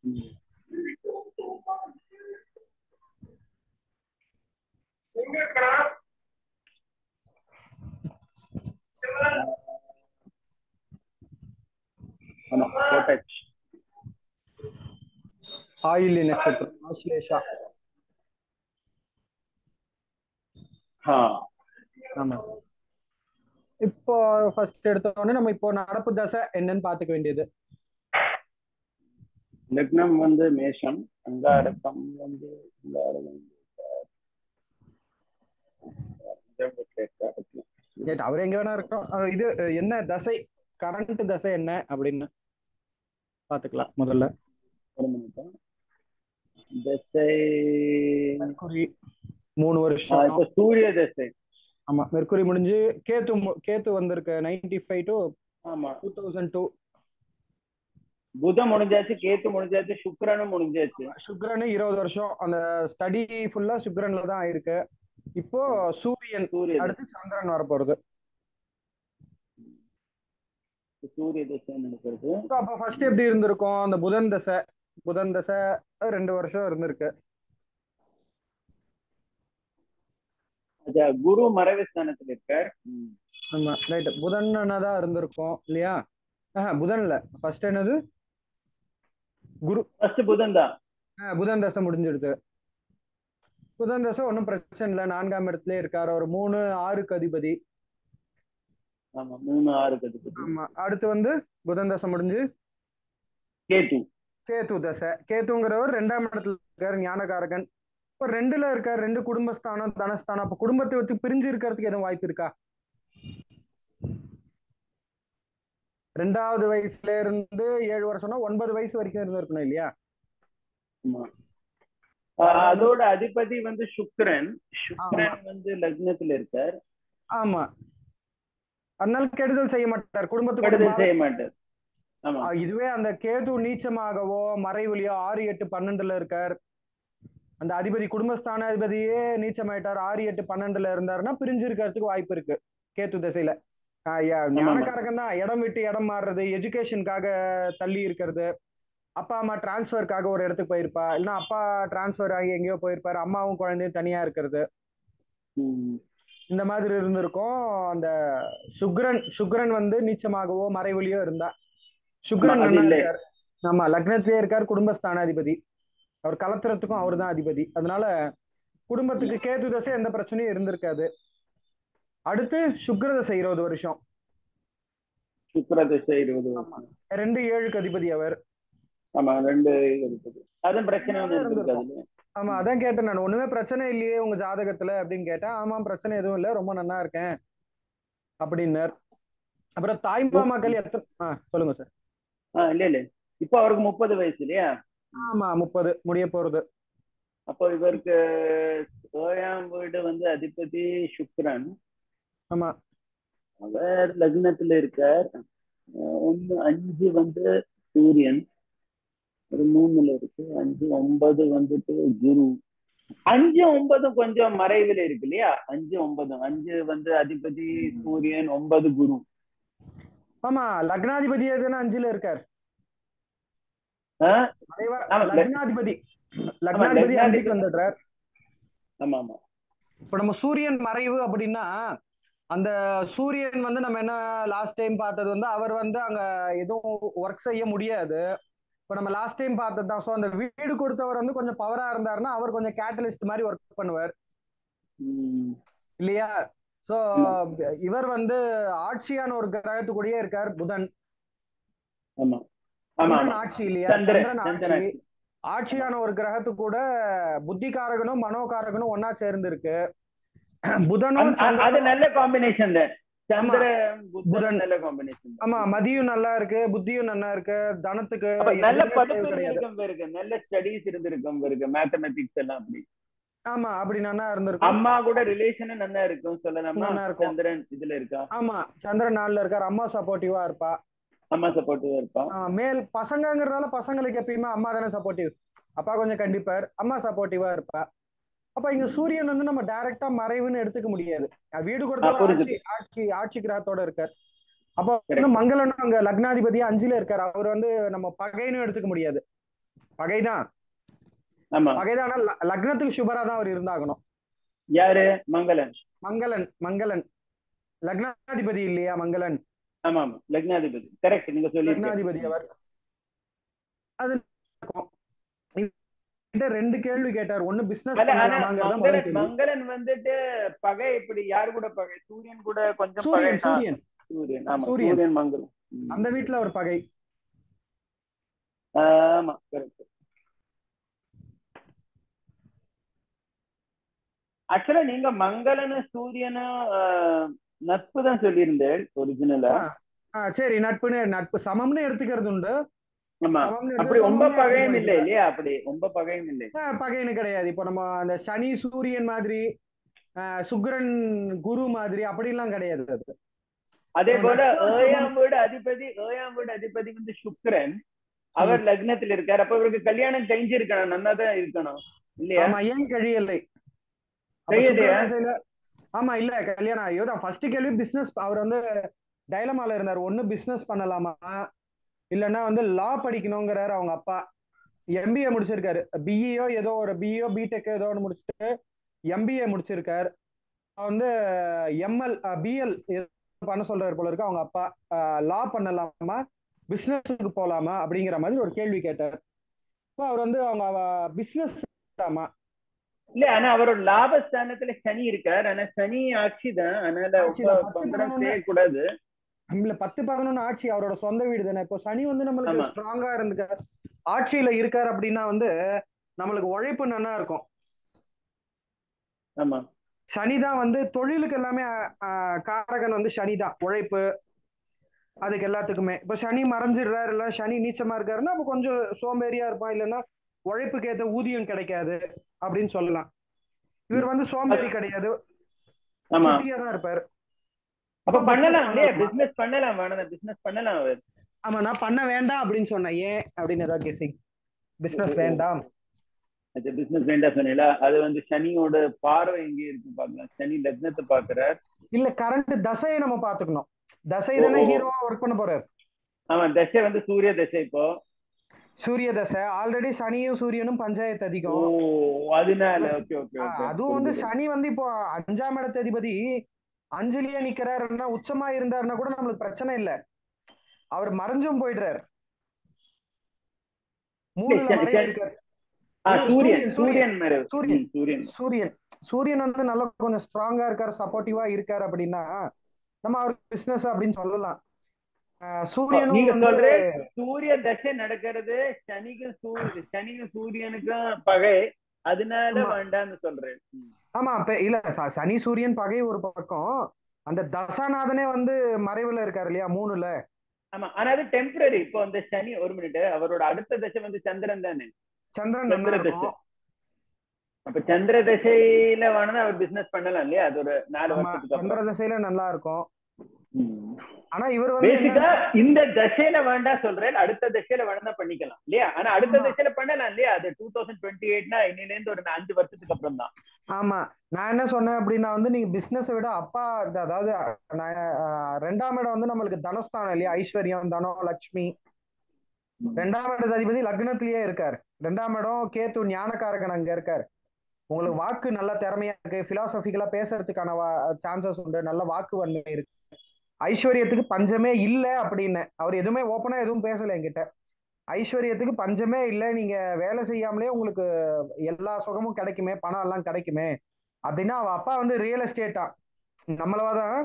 ம். ஆமா போட்டாச்சு. ஆயில்ய நட்சத்திரம் ஆஸ்லேஷா. ஆமா. இப்போ ஃபர்ஸ்ட் எடுத்த உடனே நம்ம இப்போ நடப்பு தசை என்னன்னு பாத்துக்க வேண்டியது. லக்னம் வந்து மேஷம், அங்காரகம் வந்து அவர் எங்க வேணா இருக்கட்டும். இது என்ன தசை, கரண்ட் தசை என்ன அப்படின்னு பாத்துக்கலாம் முதல்ல. தசை மெர்க்குரி 3 வருஷம். இப்ப சூரிய தசை. ஆமா, மெர்க்குரி முடிஞ்சு கேத்து வந்திருக்கு 95 to ஆமா 2002. புதன் முடிஞ்சாச்சு, கேத்து முடிஞ்சாச்சு, சுக்கிரனும் முடிஞ்சாச்சு. சுக்கிரன் 20 வருஷம். அந்த ஸ்டடி ஃபுல்லா சுக்கிரன்ல தான் ஆயிருக்கு. இப்போ சூரியன் அடுத்து சந்திரன் வர போறது. சூரிய தசை நடக்கிறது. அப்ப ஃபர்ஸ்ட் எப்படி இருந்திருக்கும்? அந்த புதன் தசை 2 வருஷம் இருந்திருக்கு. குரு மறைவு ஸ்தானத்துல இருக்கார். ஆமா ரைட். புதன் தான் இருந்திருக்கும் இல்லையா? புதன் இல்ல, ஃபர்ஸ்ட் என்னது? குரு. ஃபர்ஸ்ட் புதன் தான். புதன் தசை முடிஞ்சிடுது. புதன் தசை ஒன்றும் பிரச்சனை இல்லை, 4ஆம் இடத்துல இருக்காரு. ஒரு 3-6க்கு அதிபதி. ஆமா 3-6க்கு அதிபதி. ஆமா. அடுத்து வந்து புதன் தசை முடிஞ்சு கேத்து தசை. கேத்துங்கிறவர் 2ஆம் இடத்துல இருக்காரு, ஞானகாரகன். இப்போ 2ல இருக்காரு, 2 குடும்பஸ்தானம் தனஸ்தானம். அப்ப குடும்பத்தை வச்சு பிரிஞ்சு இருக்கிறதுக்கு எதுவும் வாய்ப்பு இருக்கா? 2வது வயசுல இருந்து 7 வருஷம்னா 9 வயசு வரைக்கும் இருந்திருக்கணும் இல்லையா? அதோட அதிபதி வந்து சுக்கிரன் வந்து லக்னத்துல இருக்கார். ஆமா, அதனால கெடுதல் செய்ய மாட்டார், குடும்பத்துக்கு செய்ய மாட்டார். இதுவே அந்த கேது நீச்சமாகவோ மறைவுலையோ 6, 8, 12ல இருக்கார். அந்த அதிபதி குடும்பஸ்தான அதிபதியே நீச்சமாயிட்டார், 6, 8, 12ல இருந்தாருன்னா பிரிஞ்சு இருக்கிறதுக்கு வாய்ப்பு இருக்கு கேத்து திசையில. ஞானக்காரகம் தான். இடம் விட்டு இடம் மாறுறது, எஜுகேஷனுக்காக தள்ளி இருக்கிறது, அப்பா அம்மா டிரான்ஸ்ஃபருக்காக ஒரு இடத்துக்கு போயிருப்பா, இல்லைன்னா அப்பா டிரான்ஸ்ஃபர் ஆகி எங்கேயோ போயிருப்பாரு, அம்மாவும் குழந்தையும் தனியா இருக்கிறது, இந்த மாதிரி இருந்திருக்கும். அந்த சுக்கிரன் வந்து நீச்சமாகவோ மறைவுலையோ இருந்தா. சுக்கிரன் நல்லா இருக்காரு. ஆமா, லக்னத்திலே இருக்காரு, குடும்பஸ்தானாதிபதி. அவர் கலத்துறதுக்கும் அவர் தான் அதிபதி. அதனால குடும்பத்துக்கு கேது தசை எந்த பிரச்சனையும் இருந்திருக்காது. அடுத்து சுக்கிர தசை 20 வருஷம். சுக்கிர தசை 20 வருஷம். 2-7க்கு அதிபதி அவர். ஆமா 2 அதிபதி. அதுவும் பிரச்சனை இருந்திருக்காது. ஆமா, அதான் கேட்டேன் நான், ஒண்ணுமே பிரச்சனை இல்லையே உங்க ஜாதகத்துல அப்படின்னு கேட்டேன். ஆமா பிரச்சனை எதுவும் இல்லை, ரொம்ப நல்லா இருக்கேன் அப்படின்னார். அப்புறம் தாய் மாமாக்கள் எத்தனை? சொல்லுங்க சார். இல்ல இப்ப அவருக்கு 30 வயசு இல்லையா? ஆமா 30 முடிய போறது. அப்போ இவருக்கு 7ஆம் வீடு வந்து அதிபதி சுக்கிரன். ஆமா, அவர் லக்னத்துல இருக்கார். 5 வந்து சூரியன், ஒரு 3ல இருக்கு. 5, 9 வந்துட்டு குரு. 5, 9 கொஞ்சம் மறைவில் இருக்கு இல்லையா? 5, 9. 5 வந்து அதிபதி சூரியன், 9 குரு. ஆமா, லக்னாதிபதி எதுனா 5ல இருக்கார். லக்னாதிபதி 5க்கு வந்துடுறார். ஆமா ஆமா. இப்ப நம்ம சூரியன் மறைவு அப்படின்னா, அந்த சூரியன் வந்து நம்ம என்ன லாஸ்ட் டைம் பார்த்தது வந்து அவர் வந்து அங்க எதுவும் ஒர்க் செய்ய முடியாது. இப்ப நம்ம லாஸ்ட் டைம் பார்த்தது தான். ஸோ அந்த வீடு கொடுத்தவர் வந்து கொஞ்சம் பவரா இருந்தாருன்னா அவர் கொஞ்சம் கேட்டலிஸ்ட் மாதிரி ஒர்க் பண்ணுவார் இல்லையா? ஸோ இவர் வந்து ஆட்சியான ஒரு கிரகத்துக்குள்ளேயே இருக்கார் புதன். சந்திரன் ஆட்சி இல்லையா? சந்திரன் ஆட்சி. ஆட்சியான ஒரு கிரகத்து கூட புத்திகாரகனும் மனோகாரகனும் ஒன்னா சேர்ந்து இருக்கு. புதனும் அது நல்ல காம்பினேஷன். புதன் நல்ல காம்பினேஷன். ஆமா, மதியும் நல்லா இருக்கு, புத்தியும் நல்லா இருக்கு, தனத்துக்கு நல்ல படிப்பு இருந்திருக்கும், நல்ல ஸ்டடீஸ் இருந்திருக்கும் இருக்கு, மேத்தமெட்டிக்ஸ் எல்லாம் அப்படி. ஆமா, அப்படி நல்லா இருந்திருக்கும். அம்மா கூட ரிலேஷன் நல்லா இருக்கும் சொல்லலாமா? சந்திரன் இதுல இருக்கா? ஆமா, சந்திரன் 4ல இருக்கார். அம்மா சப்போர்ட்டிவா இருப்பா. அம்மா சப்போர்ட்டிவா இருப்பா. மேல் பசங்கிறதால பசங்களுக்கு எப்பயுமே அம்மா தானே சப்போர்ட்டிவ். அப்பா கொஞ்சம் கண்டிப்பார், அம்மா சப்போர்ட்டிவா இருப்பா. அப்ப இங்க சூரியன் வந்து நம்ம டைரக்டா மறைவுன்னு எடுத்துக்க முடியாது. வீடு கொடுத்த ஆட்சி கிரகத்தோட இருக்கார். அப்போ மங்களனும் அங்க லக்னாதிபதியா 5ல இருக்காரு. அவர் வந்து நம்ம பகைன்னு எடுத்துக்க முடியாது. பகைதான். ஆமா. பகைதான். லக்னத்துக்கு சுபரா தான் அவர் இருந்தாகணும். யாரு? மங்களன். மங்களன் லக்னாதிபதி இல்லையா மங்களன்? ஆமா ஆமா, லக்னாதிபதி. கரெக்ட், நீங்க சொல்லி லக்னாதிபதி அவர். அது ரெண்டு கேள்வி கேட்டார். ஒண்ணு பிசினஸ் பண்ணலாமாங்கிறத. மங்களன் வந்துட்டு பகை இப்படி யாரு கூட பகை? சூரியன் கூட கொஞ்சம் பகை. சூரியன். ஆமா, சூரியன் மங்களன். அந்த வீட்டுல ஒரு பகை. ஆமா, கரெக்ட். ஆக்சுவலா நீங்க மங்களனும் சூரியனும் நட்பு தான் சொல்லியிருந்தேன் ஒரிஜினலா. சரி, நட்பு சமம்னு எடுத்துக்கிறது உண்டு. அப்படி ரொம்ப பகையும் இல்லை இல்லையா? அப்படி ரொம்ப பகையும் இல்லை. பகைன்னு கிடையாது. இப்போ நம்ம அந்த சனி சூரியன் மாதிரி, சுக்கிரன் குரு மாதிரி அப்படிலாம் கிடையாது. அது அதே போல ஏழாம் வீடு அதிபதி வந்து சுக்கிரன், அவர் லக்னத்தில் இருக்காரு. அப்ப இவருக்கு கல்யாணம் கழிஞ்சிருக்கணும், நன்னாதான் இருக்கணும் இல்லையா? ஏன் கழியலை? ஆமா, இல்ல கல்யாணம். ஐயோதான் ஃபர்ஸ்ட் கேள்வி பிசினஸ். அவர் வந்து டைலமால இருந்தார். ஒண்ணு பிசினஸ் பண்ணலாமா, இல்லைன்னா வந்து லா படிக்கணுங்கிறாரு அவங்க அப்பா. எம்பிஏ முடிச்சிருக்காரு. பிஇஓ ஏதோ ஒரு பிஇஓ பிடெக் ஏதோ ஒன்று முடிச்சுட்டு எம்பிஏ முடிச்சிருக்காரு. வந்து எம்எல் பிஎல் பண்ண சொல்றாரு போல இருக்கு அவங்க அப்பா. லா பண்ணலாமா பிசினஸுக்கு போலாமா அப்படிங்கிற மாதிரி ஒரு கேள்வி கேட்டார். இப்போ அவர் வந்து அவங்க பிசினஸ் இல்ல, ஆனா அவரோட லாபஸ்தானத்துல சனி இருக்காரு. ஆனா சனி ஆட்சி தான், அதனால செய்யக்கூடாது. 10-11 ஆட்சி, அவரோட சொந்த வீடு தானே. இப்போ சனி வந்து நம்மளுக்கு ஸ்ட்ராங்கா இருந்துக்காரு, ஆட்சியில இருக்காரு அப்படின்னா வந்து நம்மளுக்கு உழைப்பு நல்லா இருக்கும். ஆமா, சனிதான் வந்து தொழிலுக்கு எல்லாமே காரகன் வந்து சனிதான், உழைப்பு அதுக்கு எல்லாத்துக்குமே. இப்ப சனி மறைஞ்சிடுறாரு, இல்ல சனி நீச்சமா இருக்காருன்னா அப்ப கொஞ்சம் சோம்பேறியா இருப்பான், இல்லைன்னா உழைப்புக்கு ஏற்ற ஊதியம் கிடைக்காது அப்படின்னு சொல்லலாம். இவர் வந்து சோம்பேறி கிடையாது, சுட்டியா தான் இருப்பாரு. அப்ப பண்ணலாம் இல்லையா? பிசினஸ் பண்ணலாம், பிசினஸ் பண்ணலாம் அவர். ஆமா, நான் பண்ண வேண்டாம் அப்படின்னு சொன்னேன். ஏன் அப்படின்னு ஏதாவது கேசிங். பிசினஸ் வேண்டாம், பிசினஸ் வேண்டாம் சொன்னீங்களா? அது வந்து சனியோட பார்வை எங்க இருக்கு பாக்கலாம். சனி லக்னத்தை பாக்குறார். இல்ல, கரண்ட் தசையை நம்ம பாத்துக்கணும். தசை தானே ஹீரோவா ஒர்க் பண்ண போறாரு. ஆமா, தசை வந்து சூரிய தசை. இப்போ சூரிய தசை ஆல்ரெடி சனியும் சூரியனும் பஞ்சாயத்து அதிகம். அதனால அதுவும் வந்து சனி வந்து இப்போ 5ஆம் இடத்து அதிபதி அஞ்சலியா நிக்கிறாருன்னா, உச்சமா இருந்தாருன்னா கூட நம்மளுக்கு பிரச்சனை இல்ல. அவர் மறைஞ்சும் போயிடுறாரு. சூரியன் வந்து நல்லா கொஞ்சம் ஸ்ட்ராங்கா இருக்காரு, சப்போர்ட்டிவா இருக்காரு அப்படின்னா நம்ம அவருக்கு பிசினஸ் அப்படின்னு சொல்லலாம். சூரிய தசை நடக்கிறது சனிக்கும் சூரியனுக்கும் பகை, அதனால வேண்டாம்னு சொல்றேன். ஆமா, இல்ல சனி சூரியன் பகை ஒரு பக்கம், அந்த தசாநாதனே வந்து மறைவுல இருக்காரு இல்லையா, 3ல. ஆமா, ஆனா அது டெம்பரரி. இப்போ அந்த சனி ஒரு மினிட், அவரோட அடுத்த தசை வந்து சந்திரன் தானே. சந்திர தசை. அப்ப சந்திர தசையில வேணா அவர் பிசினஸ் பண்ணலாம் இல்லையா? அது ஒரு 4 வருஷத்துக்கு சந்திர தசையில நல்லா இருக்கும். ஆனா இவர் வந்து இந்த தசையில வேண்டாம் சொல்றேன், அடுத்த தசையில வேணா பண்ணிக்கலாம் இல்லையா? ஆனா அடுத்த தசையில பண்ணலாம் இல்லையா? அது 2028னா இன்னில இருந்து ஒரு 5 வருஷத்துக்கு அப்புறம் தான். ஆமா, நான் என்ன சொன்னேன் அப்படின்னா வந்து நீங்க பிசினஸ் விட அப்பா, அதாவது 2ஆம் இடம் வந்து நம்மளுக்கு தனஸ்தானம் இல்லையா, ஐஸ்வர்யம், தனம், லட்சுமி. 2ஆம் இடத்து அதிபதி லக்னத்திலேயே இருக்காரு. 2ஆம் இடம் கேத்து ஞானக்காரகன் அங்க இருக்காரு. உங்களுக்கு வாக்கு நல்ல திறமையா இருக்கு, பிலாசபிக்கலா பேசுறதுக்கான சான்சஸ் உண்டு, நல்ல வாக்கு வன்மை இருக்கு. ஐஸ்வர்யத்துக்கு பஞ்சமே இல்லை அப்படின்னு அவர் எதுவுமே ஓப்பனா எதுவும் பேசல என்கிட்ட. ஐஸ்வர்யத்துக்கு பஞ்சமே இல்லை, நீங்க வேலை செய்யாமலே உங்களுக்கு எல்லா சுகமும் கிடைக்குமே, பணம் எல்லாம் கிடைக்குமே அப்படின்னா. அவ அப்பா வந்து ரியல் எஸ்டேட்டா, நம்மளவாதான்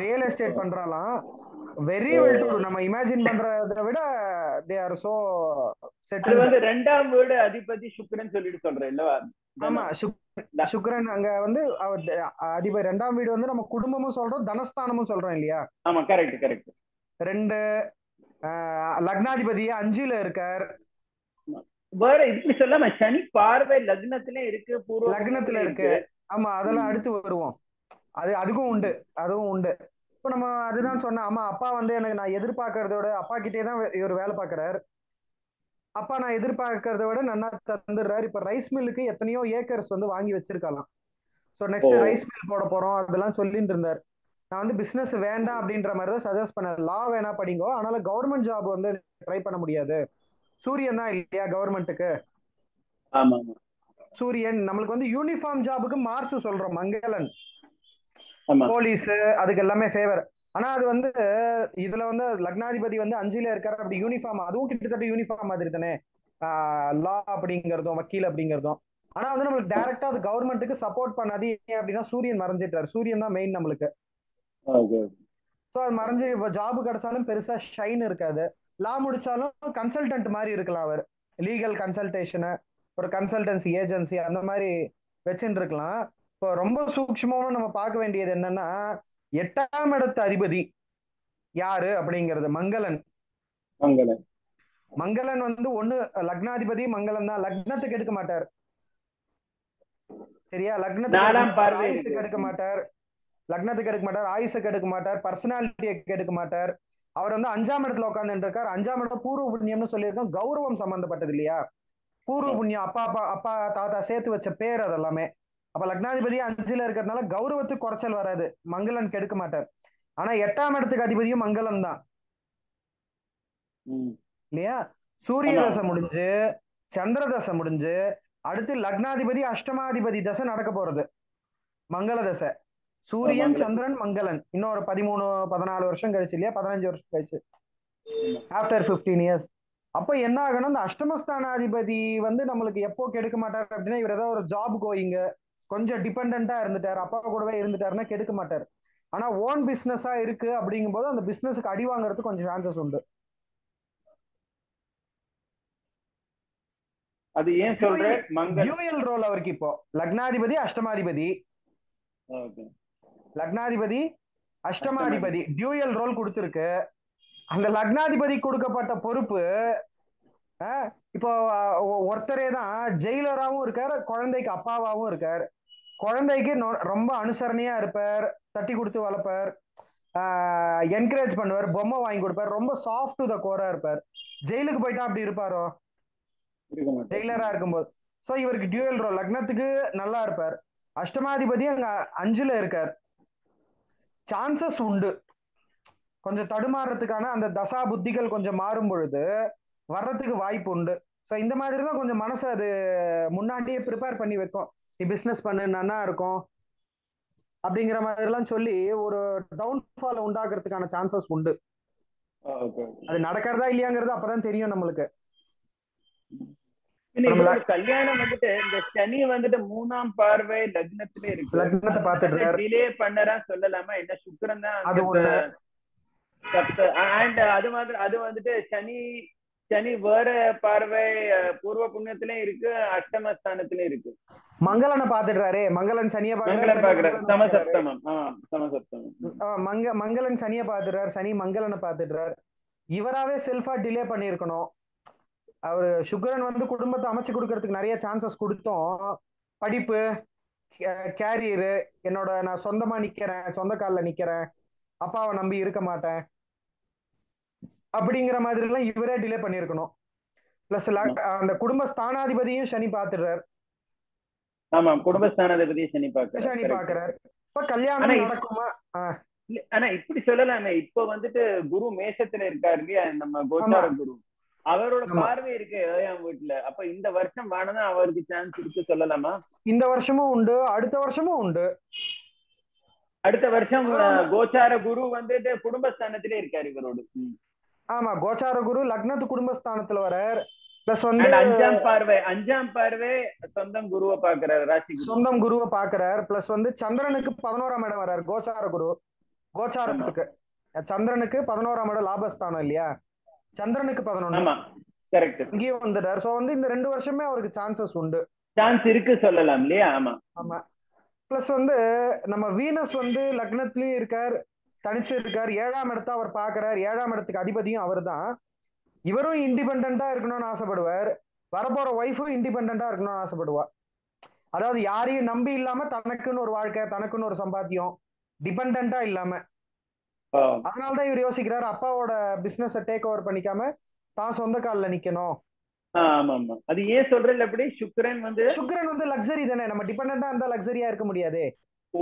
ரியல் எஸ்டேட் பண்றாலாம். Very well to do. நம்ம இமேஜின் பண்றதை விட தே ஆர் சோ செட்டில். வந்து 2ஆம் வீடு அதிபதி சுக்கிரன் சொல்லிட்டு சொல்றேன் இல்லவா? ஆமா, சுக்கிரன் அங்க வந்து அதிபதி. 2ஆம் வீடு வந்து நம்ம குடும்பமும் சொல்றோம், தனஸ்தானமும் சொல்றோம் இல்லையா? ஆமா, கரெக்ட் கரெக்ட். 2 லக்னாதிபதி 5ல இருக்கார். வேற இப்படி சொல்லாம சனி பார்வை லக்னத்திலே இருக்கு, பூர்வ லக்னத்துல இருக்கு. ஆமா, அதெல்லாம் அடுத்து வருவோம். அதுக்கும் உண்டு, அதுவும் உண்டு. இப்ப நம்ம அதுதான் சொன்னேன். ஆமா, அப்பா வந்து எனக்கு நான் எதிர்பார்க்கறதோட, அப்பா கிட்டே தான் இவர் வேலை பார்க்கறாரு. அப்பா நான் எதிர்பார்க்கறத விட நல்லா தந்துடுறாரு. இப்ப ரைஸ் மில்லுக்கு எத்தனையோ ஏக்கர்ஸ் வந்து வாங்கி வச்சிருக்கலாம். ஸோ நெக்ஸ்ட் ரைஸ் மில் போட போறோம் அதெல்லாம் சொல்லிட்டு இருந்தார். நான் வந்து பிசினஸ் வேண்டாம் அப்படின்ற மாதிரி தான் சஜஸ்ட் பண்ணேன். லா வேணா படிங்கோ, அதனால கவர்மெண்ட் ஜாப் வந்து ட்ரை பண்ண முடியாது, சூரியன் தான் இல்லையா கவர்மெண்ட்டுக்கு. ஆமா ஆமா சூரியன் நம்மளுக்கு வந்து யூனிஃபார்ம் ஜாபுக்கு மார்ஸ் சொல்றோம், மங்களன். ஆமா போலீஸ் அதுக்கு எல்லாமே ஃபேவர். ஆனா அது வந்து இதுல வந்து லக்னாதிபதி வந்து 5ல இருக்காரு, அப்படி யூனிஃபார்ம், அதுவும் கிட்டத்தட்ட யூனிஃபார்ம் மாதிரி தானே, லா அப்படிங்கறதும் வக்கீல் அப்படிங்கறதும். ஆனா வந்து நம்மளுக்கு டைரக்டா அது கவர்மெண்ட்டுக்கு சப்போர்ட் பண்ணாது. ஏன் அப்படின்னா சூரியன் மறைஞ்சிட்டாரு, சூரியன் தான் மெயின் நம்மளுக்கு. ஓகே ஸோ அது மறைஞ்சு இப்போ ஜாப் கிடைச்சாலும் பெருசா ஷைன் இருக்காது. லா முடிச்சாலும் கன்சல்டன்ட் மாதிரி இருக்கலாம் அவர், லீகல் கன்சல்டேஷனு, ஒரு கன்சல்டன்சி ஏஜென்சி அந்த மாதிரி வச்சுட்டு இருக்கலாம். இப்போ ரொம்ப சூக்ஷ்மமா நம்ம பார்க்க வேண்டியது என்னன்னா, 8ஆம் இடத்து அதிபதி யாரு அப்படிங்கிறது மங்களன். மங்களன். மங்களன் வந்து ஒண்ணு லக்னாதிபதி மங்களன் தான், லக்னத்துக்கு எடுக்க மாட்டார். சரியா, லக்னத்துக்கு எடுக்க 4ஆம் மாட்டார், பார்வை ஆயுசுக்கு இருக்கு. எடுக்க மாட்டார், லக்னத்துக்கு எடுக்க மாட்டார், ஆயுசுக்கு எடுக்க மாட்டார், பர்சனாலிட்டியை எடுக்க மாட்டார். அவர் வந்து 5ஆம் இடத்துல உட்கார்ந்துட்டு இருக்கார். 5ஆம் இடம் பூர்வ புண்ணியம்னு சொல்லியிருக்கோம், கௌரவம் சம்பந்தப்பட்டது இல்லையா. பூர்வ புண்ணியம், அப்பா அப்பா அப்பா தாத்தா சேர்த்து வச்ச பேர் அதெல்லாமே. அப்ப லக்னாதிபதி 5ல இருக்கிறதுனால கௌரவத்துக்கு குறைச்சல் வராது, மங்களன் கெடுக்க மாட்டார். ஆனா 8ஆம் இடத்துக்கு அதிபதியும் மங்களம் தான் இல்லையா. சூரிய ஆமா. தசை முடிஞ்சு சந்திர தசை முடிஞ்சு அடுத்து லக்னாதிபதி அஷ்டமாதிபதி தசை நடக்க போறது, மங்கள தசை. சூரியன் மங்கள. சந்திரன் மங்களன் இன்னும் ஒரு 13-14 வருஷம் கழிச்சு இல்லையா, 15 வருஷம் கழிச்சு, ஆமா. After 15 years. அப்ப என்ன ஆகணும், இந்த அஷ்டமஸ்தானாதிபதி வந்து நம்மளுக்கு எப்போ கெடுக்க மாட்டார் அப்படின்னா, இவர் ஏதாவது ஒரு ஜாப் கோயிங்க கொஞ்சம் டிபெண்டா இருந்துட்டார், அப்பா கூடவே இருந்துட்டாருன்னா கெடுக்க மாட்டார். ஆனா ஓன் பிசினஸா இருக்கு அப்படிங்கும் போது அந்த பிசினஸுக்கு அடி வாங்குறதுக்கு கொஞ்சம் சான்சஸ் உண்டு. அது ஏன் சொல்றேன், மங்கள டியூயல் ரோல் அவருக்கு இப்போ, லக்னாதிபதி அஷ்டமாதிபதி, ஓகே லக்னாதிபதி அஷ்டமாதிபதி டியூயல் ரோல் கொடுத்துருக்கு. அந்த லக்னாதிபதி கொடுக்கப்பட்ட பொறுப்பு இப்போ ஒருத்தரே தான் ஜெயிலராகவும் இருக்கார், குழந்தைக்கு அப்பாவாகவும் இருக்கார். குழந்தைக்கு ரொம்ப அனுசரணையா இருப்பார், தட்டி கொடுத்து வளர்ப்பார், என்கரேஜ் பண்ணுவார், பொம்மை வாங்கி கொடுப்பார், ரொம்ப சாஃப்ட் டு த கோரா இருப்பார். ஜெயிலுக்கு போயிட்டா அப்படி இருப்பாரோ, ஜெயிலரா இருக்கும்போது. ஸோ இவருக்கு டியூயல் ரோல், லக்னத்துக்கு நல்லா இருப்பார், அஷ்டமாதிபதி அங்க 5ல இருக்கார். சான்சஸ் உண்டு கொஞ்சம் தடுமாறதுக்கான, அந்த தசா புத்திகள் கொஞ்சம் மாறும் பொழுது வர்றதுக்கு வாய்ப்பு உண்டு. ஸோ இந்த மாதிரி தான் கொஞ்சம் மனசை அது முன்னாடியே ப்ரிப்பேர் பண்ணி வைக்கும், நீ பிஸ்னஸ் பண்ணு நல்லா இருக்கும் அப்படிங்கிற மாதிரிலாம் சொல்லி ஒரு டவுன்ஃபால் உண்டாக்குறதுக்கான சான்சஸ் உண்டு. அது நடக்கிறதா இல்லையாங்கிறது அப்பதான் தெரியும் நம்மளுக்கு. கல்யாணம் வந்துட்டு இந்த சனி வந்துட்டு 3ஆம் பார்வை லக்னத்துல இருக்கு, லக்னத்தை பார்த்துட்டு டிலே பண்ணறா சொல்லலாமா, என்ன சுக்கிரன் தான் அது ஒண்ணு. அண்ட் அது வந்துட்டு சனி வேற பார்வை பூர்வ புண்ணியத்திலயும் இருக்கு, அஷ்டமஸ்தானத்திலயும் இருக்கு. மங்களனை பாத்துடுறாரு, மங்களன் சனியை பாக்குறாரு, மங்களன் சனியை பாத்துடுறாரு, சனி மங்களனை பாத்துடுறாரு. இவராவே செல்ஃபா டிலே பண்ணிருக்கணும். அவரு சுக்கிரன் வந்து குடும்பத்தை அமைச்சு கொடுக்கறதுக்கு நிறைய சான்சஸ் கொடுத்தோம், படிப்பு, கேரியரு, என்னோட நான் சொந்தமா நிக்கிறேன், சொந்த காலில் நிக்கிறேன், அப்பாவை நம்பி இருக்க மாட்டேன் அப்படிங்கிற மாதிரி எல்லாம் இவரே டிலே பண்ணிருக்கணும். பிளஸ் அந்த குடும்ப ஸ்தானாதிபதியும் சனி பாத்துடுறாரு. ஆமா, குடும்பஸ்தானாதிபதியும் சனி பாக்குறாரு. இப்ப கல்யாணம் நடக்குமா? ஆனா இப்படி சொல்லலாமே, இப்ப வந்துட்டு குரு மேஷத்துல இருக்காரு இல்லையா, நம்ம கோச்சார குரு, அவரோட பார்வை இருக்கு 7ஆம் வீட்டுல. அப்ப இந்த வருஷம் வேணும்னா அவருக்கு சான்ஸ் இருக்கு சொல்லலாமா? இந்த வருஷமும் உண்டு, அடுத்த வருஷமும் உண்டு. அடுத்த வருஷம் கோச்சார குரு வந்துட்டு குடும்பஸ்தானத்திலே இருக்காரு இவரோடு. ஆமா, கோச்சார குரு லக்னத்து குடும்பஸ்தானத்துல வரார். பிளஸ் வந்து 5ஆம் பார்வை சொந்தம் குருவை பாக்குறாரு, ராசி சொந்தம் குருவை பாக்குறாரு. பிளஸ் வந்து சந்திரனுக்கு 11ஆம் இடம் வர்றாரு கோச்சார குரு. கோச்சாரத்துக்கு சந்திரனுக்கு 11ஆம் இடம் லாபஸ்தானம் இல்லையா, சந்திரனுக்கு 11 இங்கேயும் வந்துட்டார். சோ வந்து இந்த 2 வருஷமே அவருக்கு சான்சஸ் உண்டு, சான்ஸ் இருக்கு சொல்லலாம் இல்லையா. ஆமா ஆமா. பிளஸ் வந்து நம்ம வீனஸ் வந்து லக்னத்திலயும் இருக்கார், தனிச்சு இருக்கார், 7ஆம் இடத்த அவர் பாக்குறார், 7ஆம் இடத்துக்கு அதிபதியும் அவர் தான். இவரும் இண்டிபெண்டா இருக்கணும்னு ஆசைப்படுவார், வரப்போற ஒய்ஃபும் இண்டிபெண்டா இருக்கணும்னு ஆசைப்படுவா. அதாவது யாரையும் நம்பி இல்லாம தனக்குன்னு ஒரு வாழ்க்கை, தனக்குன்னு ஒரு சம்பாத்தியம், டிபெண்டா இல்லாம. அதனாலதான் இவர் யோசிக்கிறார், அப்பாவோட பிசினஸ் டேக் ஓவர் பண்ணிக்காம தான் சொந்த காலில் நிக்கணும். அது ஏன் சொல்றேன், அப்படி சுக்கிரன் வந்து லக்ஸரி தானே, நம்ம டிபெண்டா இருந்தா லக்ஸரியா இருக்க முடியாது. ஓ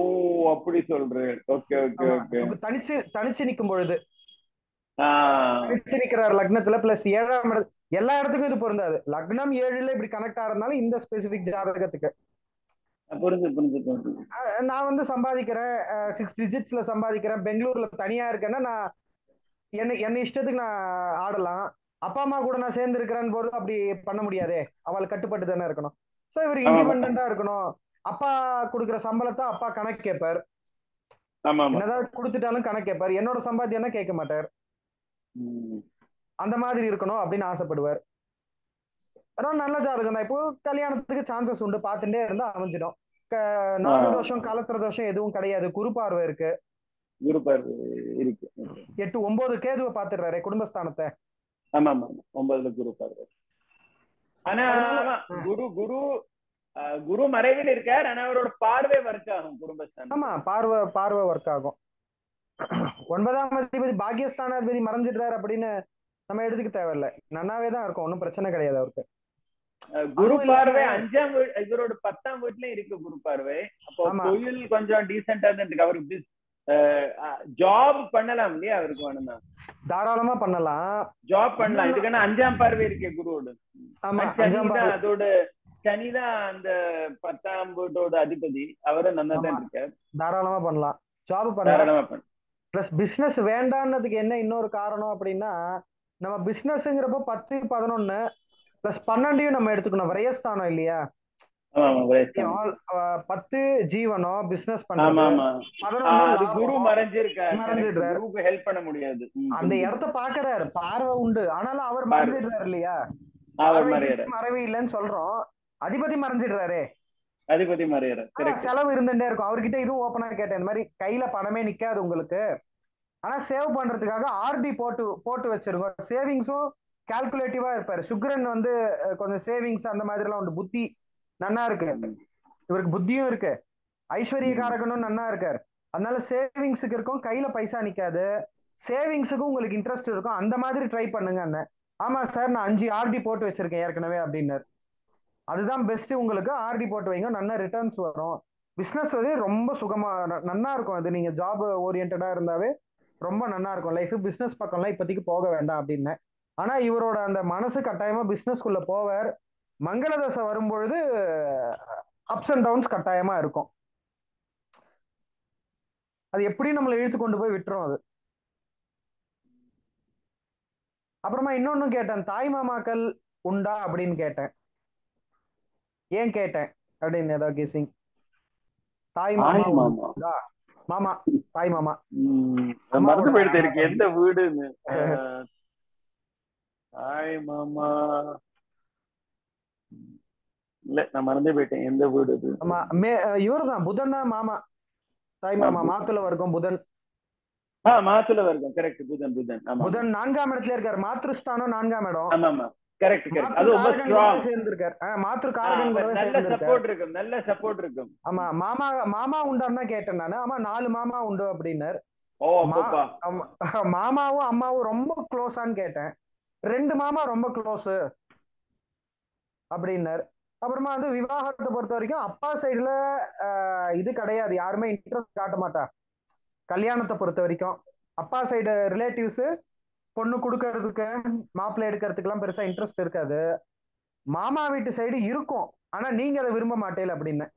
அப்படி சொல்றேன். Okay okay okay. தனிச்சு நிக்கும் பொழுது தனிச்சு நிக்கிறார் லக்னத்துல. பிளஸ் 7ஆம் இடம், எல்லா இடத்துக்கும் இது பொருந்தாது. லக்னம் 7ல இப்படி கனெக்ட் ஆகிறதுனால இந்த ஸ்பெசிபிக் ஜாதகத்துக்கு புரிஞ்சு புரிஞ்சு புரிஞ்சு. நான் வந்து சம்பாதிக்கிறேன், 6 டிஜிட்ஸ்ல சம்பாதிக்கிறேன், பெங்களூர்ல தனியா இருக்கேன்னா நான் என்ன இஷ்டத்துக்கு நான் ஆடலாம். அப்பா அம்மா கூட நான் சேர்ந்து இருக்கிறேன்னு போது அப்படி பண்ண முடியாதே, அவள் கட்டுப்பட்டு தானே இருக்கணும். ஸோ இவர் ஆமா இண்டிபெண்டா இருக்கணும். அப்பா கொடுக்குற சம்பளத்தை அப்பா கணக்கு கேட்பார், ஆமா ஆமா. என்னதான் கொடுத்துட்டாலும் கணக்கு கேட்பார், என்னோட சம்பாத்தியம்னா கேட்க மாட்டார். அந்த மாதிரி இருக்கணும் அப்படின்னு ஆசைப்படுவார். ரொம்ப நல்ல ஜாதகம் தான். இப்போ கல்யாணத்துக்கு சான்சஸ் உண்டு, பார்த்துட்டே இருந்தா அமைஞ்சிடும். நாகதோஷம் கலத்திர தோஷம் எதுவும் கிடையாது, குரு பார்வை இருக்கு, குரு பார்வை இருக்கு. 8 9 கேதுவை பார்த்துடுறாரு குடும்பஸ்தானத்தை. ஆமா ஆமா, 9ல குரு பார்வை. ஆனா குரு குரு குரு மறைவில் இருக்கார், ஆனா அவரோட பார்வை ஒர்க் ஆகும் குடும்பஸ்தானம். ஆமா, பார்வை ஒர்க் ஆகும். 9ஆம் அதிபதி பாக்கியஸ்தானாதிபதி மறைஞ்சிடுறாரு அப்படின்னு நம்ம எடுத்துக்க தேவையில்லை, நன்னாவே தான் இருக்கும், ஒன்றும் பிரச்சனை கிடையாது அவருக்கு. குரு பார்வை 5ஆம் இவரோட 10ஆம் வீட்லயும் இருக்கு குரு பார்வை. அப்போ தொழில் கொஞ்சம் டீசென்டா தான் இருக்கு அவருக்கு. ஜாப் பண்ணலாம் இல்லையா அவருக்கு? வேணும்னா தாராளமா பண்ணலாம், ஜாப் பண்ணலாம். இதுக்கான 5ஆம் பார்வை இருக்கு குருவோட. அதோட சனிதான் அந்த 10ஆம் வீட்டோட அதிபதி, அவரும் நல்லா தான் இருக்காரு. தாராளமா பண்ணலாம், ஜாப் பண்ணலாம். பிளஸ் பிசினஸ் வேண்டான்னதுக்கு என்ன இன்னொரு காரணம் அப்படின்னா, நம்ம பிசினஸ்ங்கிறப்போ 10 11 பிளஸ் 12 நம்ம எடுத்துக்கணும், விரயஸ்தானம் இல்லையா? 10 ஜீவனம் பிசினஸ் பண்றது, 11 குரு மறைஞ்சிருக்காரு, ஹெல்ப் பண்ண முடியாது. அந்த இடத்த பாக்குறாரு, பார்வை உண்டு, ஆனாலும் அவர் மறைஞ்சிடுறாரு இல்லையா? மறைவு இல்லைன்னு சொல்றோம், அதிபதி மறைஞ்சிடுறாரு, அதிபதி மறையிறாரு, செலவு இருந்துட்டே இருக்கும். அவர்கிட்ட இதுவும் ஓப்பனா கேட்டேன், இந்த மாதிரி கையில பணமே நிக்காது உங்களுக்கு, ஆனா சேவ் பண்றதுக்காக ஆர்டி போட்டு வச்சிருக்கோம். சேவிங்ஸும் கால்குலேட்டிவா இருப்பாரு. சுக்ரன் வந்து கொஞ்சம் சேவிங்ஸ் அந்த மாதிரி எல்லாம் உண்டு, புத்தி நன்னா இருக்கு இவருக்கு, புத்தியும் இருக்கு, ஐஸ்வர்யகாரகனும் நன்னா இருக்காரு. அதனால சேவிங்ஸுக்கு இருக்கும், கையில பைசா நிக்காது, சேவிங்ஸுக்கும் உங்களுக்கு இன்ட்ரெஸ்ட் இருக்கும், அந்த மாதிரி ட்ரை பண்ணுங்க அண்ணன். ஆமா சார், நான் 5 ஆர்டி போட்டு வச்சிருக்கேன் ஏற்கனவே அப்படின்னாரு. அதுதான் பெஸ்ட், உங்களுக்கு ஆர்டி போட்டு வைங்க, நல்ல ரிட்டர்ன்ஸ் வரும். பிசினஸ் வந்து ரொம்ப சுகமா நன்னா இருக்கும். அது நீங்க ஜாப் ஓரியன்டா இருந்தாவே ரொம்ப நன்னா இருக்கும் லைஃப். பிசினஸ் பக்கம்லாம் இப்போதைக்கு போக வேண்டாம் அப்படின்னு. ஆனா இவரோட அந்த மனசு கட்டாயமா பிசினஸ்குள்ள போவார். மங்கள தசை வரும்பொழுது அப்ஸ் அண்ட் டவுன்ஸ் கட்டாயமா இருக்கும், அது எப்படி நம்மளை இழுத்து கொண்டு போய் விட்டுரும் அது. அப்புறமா இன்னொன்னு கேட்டேன், தாய் மாமாக்கள் உண்டா அப்படின்னு கேட்டேன். ஏன் கேட்டேன் அப்படின்னு ஏதாவது கேசிங்? தாய் மாமா உண்டா? மாமா, தாய் மாமா மறந்து போயிடுது இருக்கு எந்த வீடுன்னு. தாய் மாமா இல்ல, நான் மறந்தே போயிட்டேன் எந்த வீடு இது. ஆமா, இவர் தான் புதன் தான் மாமா, தாய் மாமா மாத்துல வர்க்கம் புதன். மாத்துல வர்க்கம், கரெக்ட், புதன். புதன் 4ஆம் இடத்துல இருக்காரு, மாத்ருஸ்தானம் 4ஆம் இடம். ஆமா கரெக்ட். அது ரொம்ப ஸ்ட்ராங் சேர்ந்திருக்கார், மாத்ரு காரகன் கூடவே சேர்ந்திருக்கார், நல்ல சப்போர்ட் இருக்கும். ஆமா, மாமா உண்டான்னு தான் கேட்டேன் நானு. ஆமா 4 மாமா உண்டு அப்படின்னாரு. மாமாவும் அம்மாவும் ரொம்ப க்ளோஸான்னு கேட்டேன், 2 மாமா ரொம்ப க்ளோஸ் அப்படின்னாரு. அப்புறமா வந்து விவாகத்தை பொறுத்த வரைக்கும் அப்பா சைடுல இது கிடையாது, யாருமே இன்ட்ரெஸ்ட் காட்ட மாட்டா கல்யாணத்தை பொறுத்த வரைக்கும். அப்பா சைடு ரிலேட்டிவ்ஸ் பொண்ணு கொடுக்கறதுக்கு மாப்பிள்ளை எடுக்கிறதுக்கு எல்லாம் பெருசா இன்ட்ரெஸ்ட் இருக்காது. மாமா வீட்டு சைடு இருக்கும், ஆனா நீங்க அதை விரும்ப மாட்டேல அப்படின்னு.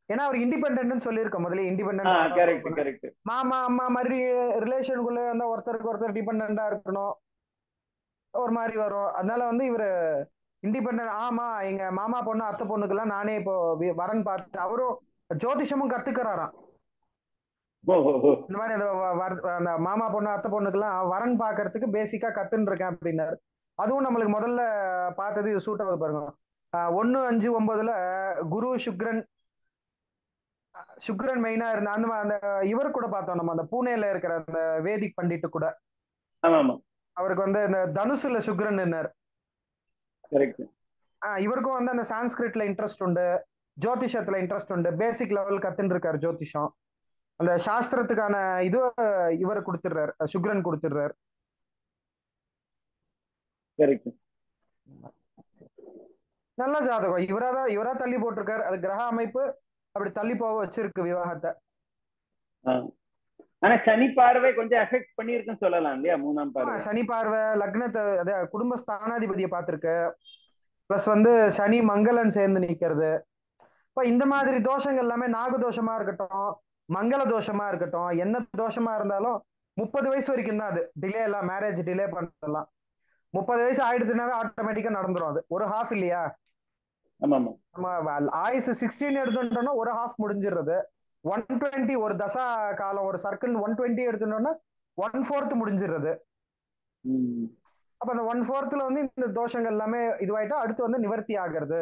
ஏன்னா அவர் இண்டிபெண்டன்ட் சொல்லியிருக்கோம் முதல்ல, இண்டிபெண்டன்ட். மாமா அம்மா மாதிரி ரிலேஷனுக்குள்ள வந்து ஒருத்தருக்கு ஒருத்தர் டிபெண்டா இருக்கணும், ஒரு மாதிரி வரும். அதனால வந்து இவரு இண்டிபெண்டன்ட். ஆமா, எங்க மாமா பொண்ணு அத்தை பொண்ணுக்கெல்லாம் நானே இப்போ வரன் பார்த்து, அவரும் ஜோதிஷமும் கத்துக்கிறாராம். இந்த மாதிரி அந்த மாமா பொண்ணு அத்தை பொண்ணுக்கெல்லாம் வரன் பாக்குறதுக்கு பேசிக்கா கத்துன்னு இருக்கேன் அப்படின்னாரு. அதுவும் நம்மளுக்கு முதல்ல பார்த்தது இது சூட் ஆகுது பாருங்க. 1 5 9ல குரு சுக்ரன் மெயினா இருந்த அந்த இவர் கூட பார்த்தோம் நம்ம, அந்த பூனேல இருக்கிற அந்த வேதிக் பண்டிட்டு கூட. அவருக்கு வந்து இந்த தனுசுல சுக்ரன். இவருக்கும் வந்து அந்த சான்ஸ்கிரிட்ல இன்ட்ரெஸ்ட் உண்டு, ஜோதிஷத்துல இன்ட்ரெஸ்ட் உண்டு, பேசிக் லெவல் கத்துன்னு இருக்காரு ஜோதிஷம். அந்த சாஸ்திரத்துக்கான இது இவர் கொடுத்துடுறாரு, சுக்ரன் கொடுத்துடுறாரு. நல்ல ஜாதகம். இவரா தள்ளி போட்டிருக்காரு, அது கிரக அமைப்பு அப்படி தள்ளி போக வச்சிருக்கு விவாகத்தை. ஆனா சனி பார்வை கொஞ்சம் எஃபெக்ட் பண்ணிருக்குன்னு சொல்லலாம் இல்லையா? 3ஆம் பார்வை. சனி பார்வை லக்னத்தை குடும்ப ஸ்தானாதிபதியை பார்த்திருக்கு. பிளஸ் வந்து சனி மங்களன் சேர்ந்து நிக்கிறது. இப்ப இந்த மாதிரி தோஷங்கள் எல்லாமே நாக தோஷமா இருக்கட்டும், மங்கள தோஷமா இருக்கட்டும், என்ன தோஷமா இருந்தாலும் 30 வயசு வரைக்கும் தான் அது டிலே எல்லாம், மேரேஜ் டிலே பண்ணலாம். 30 வயசு ஆயிடுச்சுனாவே ஆட்டோமேட்டிக்கா நடந்துரும். அது ஒரு ஹாஃப் இல்லையா? ஆமா ஆமா. நம்ம ஆயுசு 16 எடுத்துட்டோம்னா ஒரு ஹாஃப் முடிஞ்சிடுறது. 120 ஒரு தசா காலம், ஒரு சர்க்கிள் 120 எடுத்துட்டோம்னா 1/4 முடிஞ்சிடுறது. அப்ப அந்த 1/4 வந்து இந்த தோஷங்கள் எல்லாமே இதுவாயிட்டா அடுத்து வந்து நிவர்த்தி ஆகிறது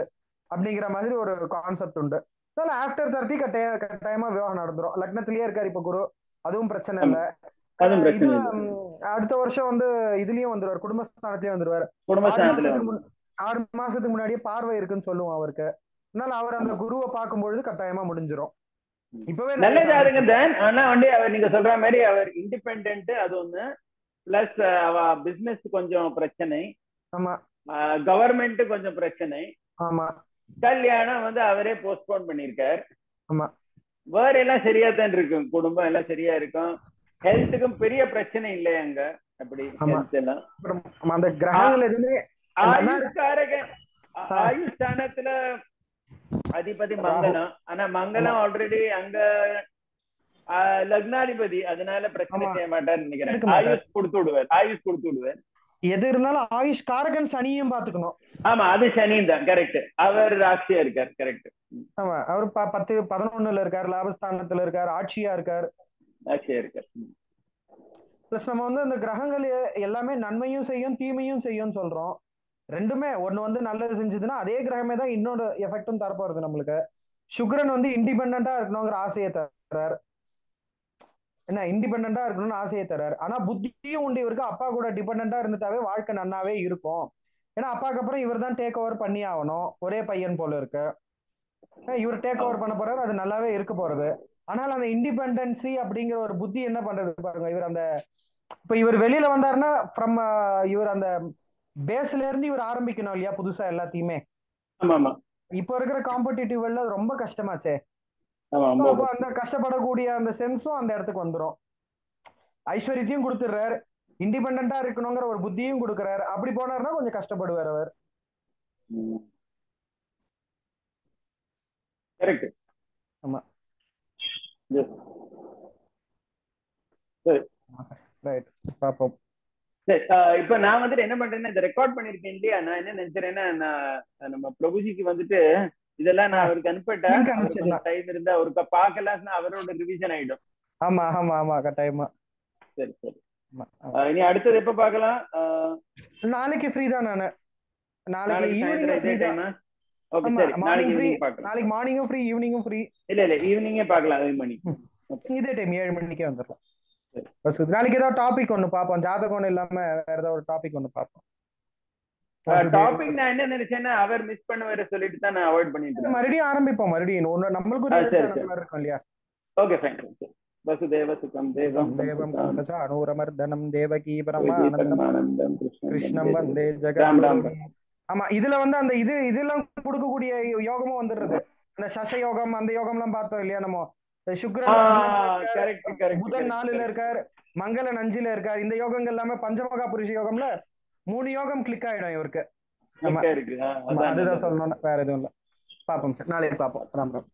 அப்படிங்கிற மாதிரி ஒரு கான்செப்ட் உண்டு. அதனால ஆஃப்டர் 30 கட்டாயமா விவாகம் நடந்துரும். லக்னத்திலேயே இருக்காரு இப்ப குரு, அதுவும் பிரச்சனை இல்லை. இதுல அடுத்த வருஷம் வந்து இதுலயும் வந்துருவார், குடும்பஸ்தானத்திலயும் வந்துருவார். 6 மாசத்துக்கு முன்னாடியே பார்வை இருக்குன்னு சொல்லுவோம் அவருக்கு. அதனால அவர் அந்த குருவை பார்க்கும்பொழுது கட்டாயமா முடிஞ்சிரும். இப்பவே நல்ல ஜாதகம் தான். ஆனா வந்து அவர் நீங்க சொல்ற மாதிரி அவர் இண்டிபெண்டன்ட், அது ஒண்ணு. பிளஸ் அவ பிசினஸ் கொஞ்சம் பிரச்சனை. ஆமா. கவர்மெண்ட் கொஞ்சம் பிரச்சனை. ஆமா. கல்யாணம் வந்து அவரே போஸ்ட்போன் பண்ணிருக்கார். ஆமா. வேற எல்லாம் சரியா தான் இருக்கும், குடும்பம் எல்லாம் சரியா இருக்கும். ஹெல்த்துக்கும் பெரிய பிரச்சனை இல்லை அங்க. அப்படி ஹெல்த் எல்லாம் அந்த கிரகங்கள் எதுவுமே ஆயுஷ் ஸ்தானத்துல அதிபதி மங்களம். ஆனா மங்களம் ஆல்ரெடி அங்க லக்னாதிபதி, அதனால பிரச்சனை செய்ய மாட்டார்னு நினைக்கிறேன். ஆயுஷ் கொடுத்து விடுவார். எது இருந்தாலும் ஆயுஷ் காரகன் சனியும் பாத்துக்கணும். ஆமா, அது சனியும் தான். கரெக்ட். அவர் ராசியா இருக்கார். கரெக்ட். ஆமா, அவர் 10 11 இருக்காரு, லாபஸ்தானத்துல இருக்காரு, ஆட்சியா இருக்காரு. பிளஸ் நம்ம வந்து அந்த கிரகங்கள் எல்லாமே நன்மையும் செய்யும் தீமையும் செய்யும் சொல்றோம். ரெண்டுமே ஒண்ணு வந்து நல்லது செஞ்சதுன்னா அதே கிரகமே தான் இன்னொரு எஃபெக்டும் தரப்போறது நம்மளுக்கு. சுக்கிரன் வந்து இண்டிபெண்டா இருக்கணுங்கிற ஆசையை தர்றாரு. என்ன, இண்டிபெண்டா இருக்கணும்னு ஆசையை தர்றாரு. ஆனா புத்தியும் உண்டு இவருக்கு. அப்பா கூட டிபெண்டா இருந்துட்டாவே வாழ்க்கை நன்னாவே இருக்கும். ஏன்னா அப்பாவுக்கு அப்புறம் இவர் தான் டேக் ஓவர் பண்ணி ஆகணும். ஒரே பையன் போல இருக்கு. இவர் டேக் ஓவர் பண்ண போறாரு, அது நல்லாவே இருக்க போறது. ஆனால் அந்த இண்டிபெண்டன்சி அப்படிங்கிற ஒரு புத்தி என்ன பண்றது பாருங்க. இவர் அந்த இப்ப இவர் வெளியில வந்தாருன்னா ஃப்ரம் இவர் அந்த பேஸ்ல இருந்து இவர் ஆரம்பிக்கணும் இல்லையா, புதுசா எல்லாத்தையுமே. இப்ப இருக்கிற காம்படிட்டிவ் எல்லாம் ரொம்ப கஷ்டமாச்சே. அப்ப அந்த கஷ்டப்படக்கூடிய அந்த சென்ஸும் அந்த இடத்துக்கு வந்துடும். ஐஸ்வர்யத்தையும் கொடுத்துடுறாரு, இண்டிபெண்டா இருக்கணுங்கிற ஒரு புத்தியும் கொடுக்குறாரு. அப்படி போனாருன்னா கொஞ்சம் கஷ்டப்படுவார் அவர். ஆமா. ரைட், பாப்போம். இப்ப நான் வந்துட்டு என்ன பண்றேன்னா, இதை ரெக்கார்ட் பண்ணிருக்கேன் இல்லையா, நான் என்ன நினைச்சேன்னா, நான் நம்ம பிரபுஜிக்கு வந்துட்டு இதெல்லாம் நான் அவருக்கு அனுப்பிட்டேன். டைம் இருந்தா அவருக்கு பார்க்கலாம், அவரோட ரிவிஷன் ஆயிடும். ஆமா ஆமா ஆமா, கட்டாயமா. சரி சரி. இனி அடுத்தது எப்ப பார்க்கலாம்? நாளைக்கு ஃப்ரீ தான் நானு. நாளைக்கு ஈவினிங் ஃப்ரீ தான். ஓகே சரி, நாளைக்கு ஃப்ரீ. நாளைக்கு மார்னிங்கும் ஃப்ரீ, ஈவினிங்கும் ஃப்ரீ. இல்ல ஈவினிங்கே பார்க்கலாம். 7 மணி இதே டைம் 7 மணிக்கே வந்துடலாம். நாளைக்கு ஏதாவது டாபிக் ஒண்ணு பார்ப்போம். ஜாதகம் ஒண்ணு இல்லாம வேற ஏதாவது ஒரு டாபிக் ஒண்ணு பார்ப்போம். டாபிக் நான் என்ன நினைச்சேன்னா, அவர் மிஸ் பண்ணுவாரு சொல்லிட்டு தான் நான் அவாய்ட் பண்ணிட்டேன். மறுபடியும் ஆரம்பிப்போம். மறுபடியும் நம்மளுக்கு ஒரு இருக்கும் இல்லையா? Okay fine. வசுதேவ சுகம் தேவம் தேவம் கம்சச அனுரமர்தனம் தேவகி பரமானந்தம் கிருஷ்ணம் வந்தே ஜெகத். ஆமா, இதுல வந்து அந்த இதெல்லாம் கொடுக்கக்கூடிய யோகமும் வந்துடுறது. அந்த சச யோகம், அந்த யோகம் எல்லாம் பார்த்தோம் இல்லையா நம்ம. சுக்கிரன் புதன் 4ல இருக்கார், மங்களன் 5ல இருக்கார். இந்த யோகங்கள் எல்லாமே பஞ்சமகா புருஷ யோகம்ல 3 யோகம் கிளிக் ஆயிடும் இவருக்கு. அதுதான் சொல்லணும், வேற எதுவும் இல்ல. பாப்போம் சார், நாளைக்கு பாப்போம். ராம் ராம்.